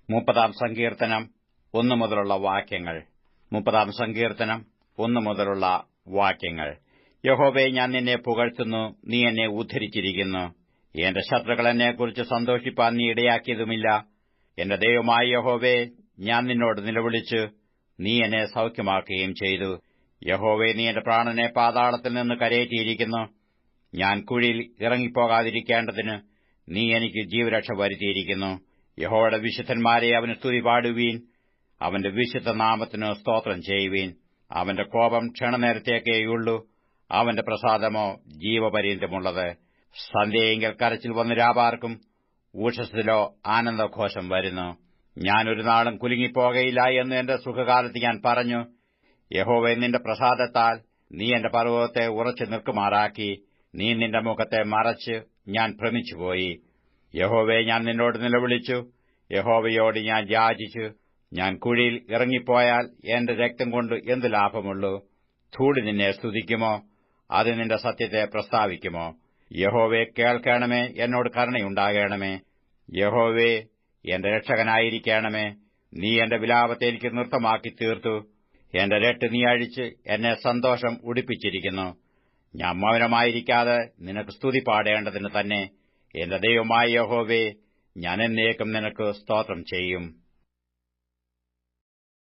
30 സങ്കീർത്തനം 1 മുതലുള്ള വാക്യങ്ങൾ. 30 സങ്കീർത്തനം 1 മുതലുള്ള വാക്യങ്ങൾ. യഹോവേ, ഞാൻ നിന്നെ പുകഴ്ത്തുന്നു, നീ എന്നെ ഉദ്ധരിച്ചിരിക്കുന്നു. എന്റെ ശത്രുക്കൾ എന്നെക്കുറിച്ച് സന്തോഷിപ്പാൻ നീ ഇടയാക്കിയതുമില്ല. എന്റെ ദൈവമായ യഹോവേ, ഞാൻ നിന്നോട് നിലവിളിച്ചു, നീ എന്നെ സൗഖ്യമാക്കുകയും ചെയ്തു. യഹോവേ, നീ എന്റെ പ്രാണനെ പാതാളത്തിൽ നിന്ന് കരയേറ്റിയിരിക്കുന്നു. ഞാൻ കുഴിയിൽ ഇറങ്ങിപ്പോകാതിരിക്കേണ്ടതിന് നീ എനിക്ക് ജീവരക്ഷ വരുത്തിയിരിക്കുന്നു. യഹോവയുടെ വിശുദ്ധന്മാരെ അവന് സ്തുതി പാടുവീൻ. അവന്റെ വിശുദ്ധ നാമത്തിന് സ്തോത്രം ചെയ്യുവീൻ. അവന്റെ കോപം ക്ഷണനേരത്തേക്കേയുള്ളൂ, അവന്റെ പ്രസാദമോ ജീവപര്യന്തമുള്ളത്. സന്ധ്യയെങ്കിൽ കരച്ചിൽ വന്ന് രാപാർക്കും, ഉഷസ്സിലോ ആനന്ദഘോഷം വരുന്നു. ഞാൻ ഒരു നാളും കുലുങ്ങിപ്പോകയില്ല എന്ന് എന്റെ സുഖകാലത്ത് ഞാൻ പറഞ്ഞു. യഹോവേ, നിന്റെ പ്രസാദത്താൽ നീ എന്റെ പർവ്വതത്തെ ഉറച്ചു നിൽക്കുമാറാക്കി. നീ നിന്റെ മുഖത്തെ മറച്ച് ഞാൻ ഭ്രമിച്ചുപോയി. യഹോവേ, ഞാൻ നിന്നോട് നിലവിളിച്ചു, യഹോവയോട് ഞാൻ യാചിച്ചു. ഞാൻ കുഴിയിൽ ഇറങ്ങിപ്പോയാൽ എന്റെ രക്തം കൊണ്ട് എന്ത് ലാഭമുള്ളൂ? ധൂളി നിന്നെ സ്തുതിക്കുമോ? അത് നിന്റെ സത്യത്തെ പ്രസ്താവിക്കുമോ? യഹോവേ, കേൾക്കണമേ, എന്നോട് കരുണയുണ്ടാകണമേ. യഹോവേ, എന്റെ രക്ഷകനായിരിക്കണമേ. നീ എന്റെ വിലാപത്തെ എനിക്ക് നൃത്തമാക്കി തീർത്തു. എന്റെ രട്ട് നീ അഴിച്ച് എന്നെ സന്തോഷം ഉടുപ്പിച്ചിരിക്കുന്നു. ഞാൻ മൗനമായിരിക്കാതെ നിനക്ക് സ്തുതി പാടേണ്ടതിന് തന്നെ. എന്റെ ദൈവമായ യഹോവേ, ഞാൻ എന്നേക്കും നിനക്ക് സ്തോത്രം ചെയ്യും.